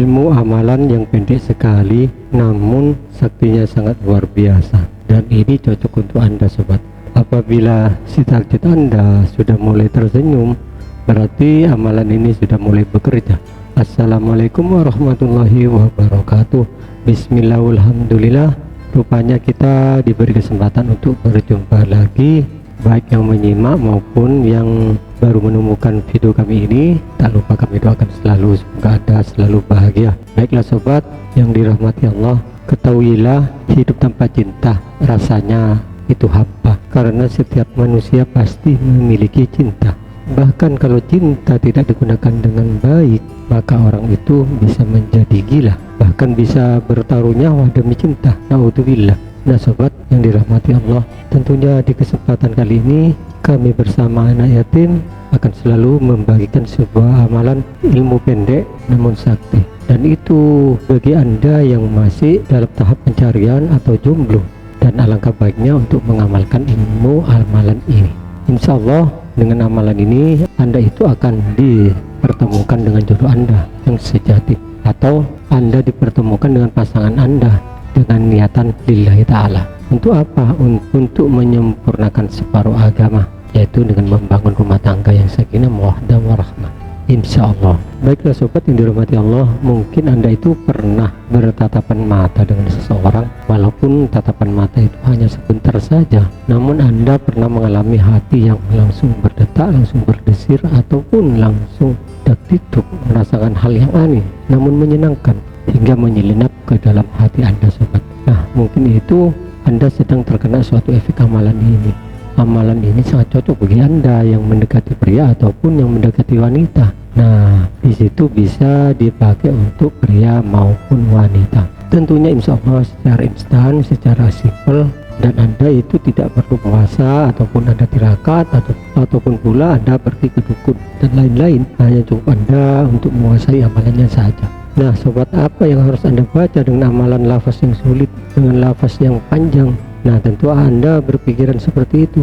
ilmu amalan yang pendek sekali namun saktinya sangat luar biasa, dan ini cocok untuk Anda sobat. Apabila si target Anda sudah mulai tersenyum, berarti amalan ini sudah mulai bekerja. Assalamualaikum warahmatullahi wabarakatuh. Bismillahirrahmanirrahim. Rupanya kita diberi kesempatan untuk berjumpa lagi, baik yang menyimak maupun yang baru menemukan video kami ini. Tak lupa kami doakan selalu semoga Anda selalu bahagia. Baiklah sobat yang dirahmati Allah, ketahuilah hidup tanpa cinta rasanya itu hampa, karena setiap manusia pasti memiliki cinta. Bahkan kalau cinta tidak digunakan dengan baik, maka orang itu bisa menjadi gila, bahkan bisa bertaruh nyawa demi cinta. Naudzubillah. Nah sobat yang dirahmati Allah, tentunya di kesempatan kali ini kami bersama anak yatim akan selalu membagikan sebuah amalan ilmu pendek namun sakti, dan itu bagi Anda yang masih dalam tahap pencarian atau jomblo, dan alangkah baiknya untuk mengamalkan ilmu amalan ini. Insya Allah dengan amalan ini Anda itu akan dipertemukan dengan jodoh Anda yang sejati, atau Anda dipertemukan dengan pasangan Anda dengan niatan lillahi ta'ala. Untuk apa? Untuk menyempurnakan separuh agama, yaitu dengan membangun rumah tangga yang sakinah mawaddah warahmah, insya Allah. Baiklah sobat yang dirahmati Allah, mungkin Anda itu pernah bertatapan mata dengan seseorang, walaupun tatapan mata itu hanya sebentar saja, namun Anda pernah mengalami hati yang langsung berdetak, langsung berdesir, ataupun langsung dak-dikduk, merasakan hal yang aneh namun menyenangkan hingga menyelinap ke dalam hati Anda sobat. Nah mungkin itu Anda sedang terkena suatu efek amalan ini. Amalan ini sangat cocok bagi Anda yang mendekati pria ataupun yang mendekati wanita. Nah disitu bisa dipakai untuk pria maupun wanita. Tentunya insya Allah secara instan, secara simpel, dan Anda itu tidak perlu puasa ataupun Anda tirakat ataupun pula Anda pergi ke dukun dan lain-lain. Hanya cukup Anda untuk menguasai amalannya saja. Nah sobat, apa yang harus Anda baca dengan amalan lafaz yang sulit, dengan lafaz yang panjang? Nah tentu Anda berpikiran seperti itu,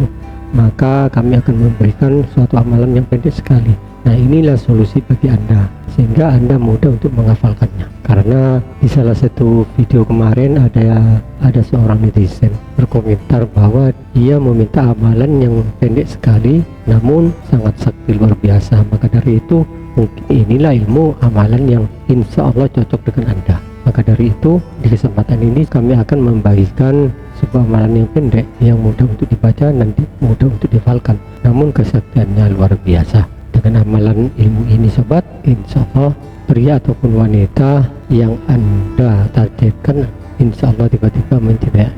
maka kami akan memberikan suatu amalan yang pendek sekali. Nah inilah solusi bagi Anda, sehingga Anda mudah untuk menghafalkannya. Karena di salah satu video kemarin ada seorang netizen berkomentar bahwa dia meminta amalan yang pendek sekali namun sangat sakti luar biasa. Maka dari itu mungkin inilah ilmu amalan yang insya Allah cocok dengan Anda. Maka dari itu di kesempatan ini kami akan membagikan sebuah amalan yang pendek yang mudah untuk dibaca, nanti mudah untuk dihafalkan, namun kesaktiannya luar biasa. Dengan amalan ilmu ini sobat, insya Allah pria ataupun wanita yang Anda targetkan insya Allah tiba-tiba mencintai.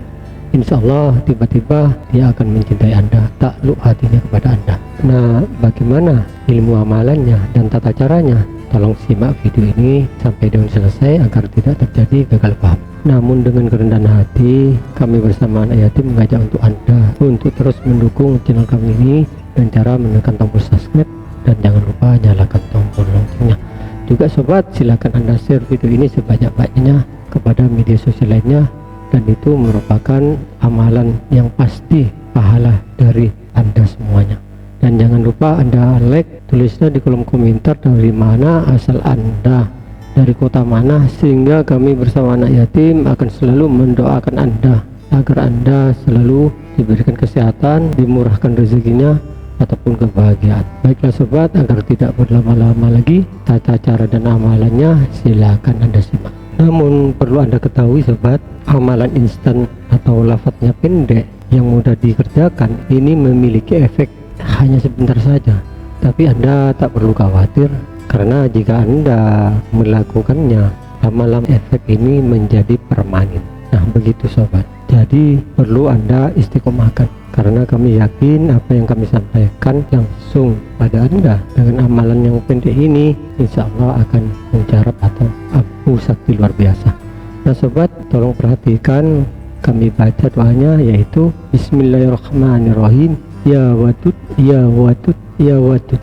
Insya Allah tiba-tiba dia akan mencintai Anda, takluk hatinya kepada Anda. Nah bagaimana ilmu amalannya dan tata caranya? Tolong simak video ini sampai dengan selesai agar tidak terjadi gagal paham. Namun dengan kerendahan hati, kami bersama anak yatim mengajak untuk Anda untuk terus mendukung channel kami ini dengan cara menekan tombol subscribe dan jangan lupa nyalakan tombol loncengnya. Juga sobat, silakan Anda share video ini sebanyak-banyaknya kepada media sosial lainnya, dan itu merupakan amalan yang pasti pahala dari Anda semuanya. Dan jangan lupa Anda like, tulisnya di kolom komentar dari mana asal Anda, dari kota mana, sehingga kami bersama anak yatim akan selalu mendoakan Anda agar Anda selalu diberikan kesehatan, dimurahkan rezekinya ataupun kebahagiaan. Baiklah sobat, agar tidak berlama-lama lagi, tata cara dan amalannya silakan Anda simak. Namun perlu Anda ketahui sobat, amalan instan atau lafadznya pendek yang mudah dikerjakan ini memiliki efek hanya sebentar saja, tapi Anda tak perlu khawatir, karena jika Anda melakukannya lama-lama efek ini menjadi permanen. Nah begitu sobat, jadi perlu Anda istiqomahkan, karena kami yakin apa yang kami sampaikan langsung pada Anda dengan amalan yang pendek ini insya Allah akan menjarap atau ampuh sakti luar biasa. Nah sobat, tolong perhatikan kami baca doanya, yaitu Bismillahirrahmanirrahim, ya wadud ya wadud ya wadud.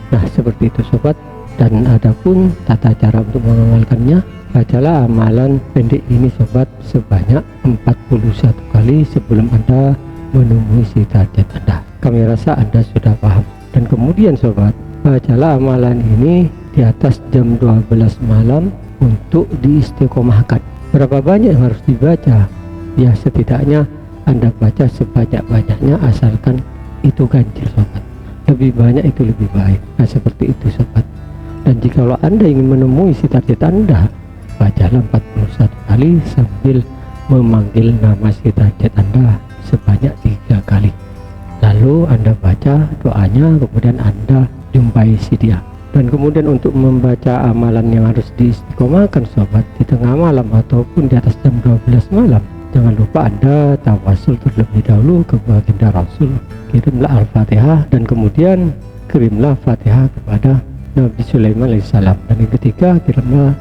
Nah seperti itu sobat, dan adapun tata cara untuk mengamalkannya, bacalah amalan pendek ini sobat sebanyak 41 kali sebelum Anda menemui si target Anda. Kami rasa Anda sudah paham. Dan kemudian sobat, bacalah amalan ini di atas jam 12 malam untuk diistiqomahkan. Berapa banyak yang harus dibaca? Ya setidaknya Anda baca sebanyak-banyaknya, asalkan itu ganjil sobat. Lebih banyak itu lebih baik. Nah seperti itu sobat. Dan jikalau Anda ingin menemui si target Anda, bacalah 41 kali sambil memanggil nama si target Anda sebanyak 3 kali. Lalu Anda baca doanya, kemudian Anda jumpai si dia. Dan kemudian untuk membaca amalan yang harus diistiqomahkan sobat di tengah malam ataupun di atas jam 12 malam, jangan lupa Anda tawasul terlebih dahulu ke baginda Rasul. Kirimlah Al-Fatihah dan kemudian kirimlah Fatihah kepada Nabi Sulaiman alaihissalam. Dan yang ketiga, kirimlah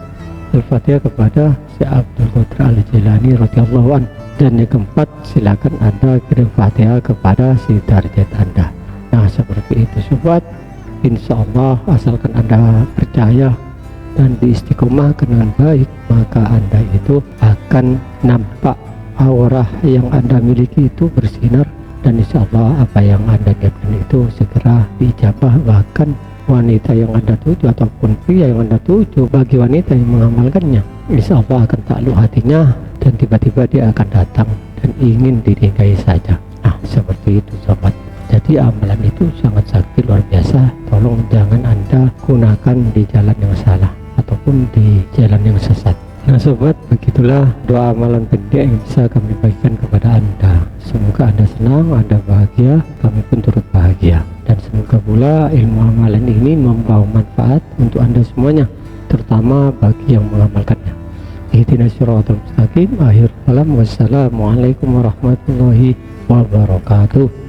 Al-Fatihah kepada Syekh Abdul Qadir Al-Jilani radhiyallahu anhu. Dan yang keempat, silakan Anda kirim Fatihah kepada si target Anda. Nah seperti itu sobat. Insya Allah asalkan Anda percaya dan diistiqomahkan dengan baik, maka Anda itu akan nampak aura yang Anda miliki itu bersinar, dan insya Allah apa yang Anda niatkan itu segera diijabah. Bahkan wanita yang Anda tuju ataupun pria yang Anda tuju, bagi wanita yang mengamalkannya, insya Allah akan takluk hatinya dan tiba-tiba dia akan datang dan ingin dinikahi saja. Nah seperti itu sobat. Jadi amalan itu sangat sakti luar biasa. Tolong jangan Anda gunakan di jalan yang salah ataupun di jalan yang sesat. Nah sobat, begitulah doa amalan pendek yang bisa kami bagikan kepada Anda. Semoga Anda senang, Anda bahagia, kami pun turut bahagia. Dan semoga pula ilmu amalan ini membawa manfaat untuk Anda semuanya, terutama bagi yang mengamalkannya. Ihdinas siratal mustaqim. Akhir kalam, wassalamualaikum warahmatullahi wabarakatuh.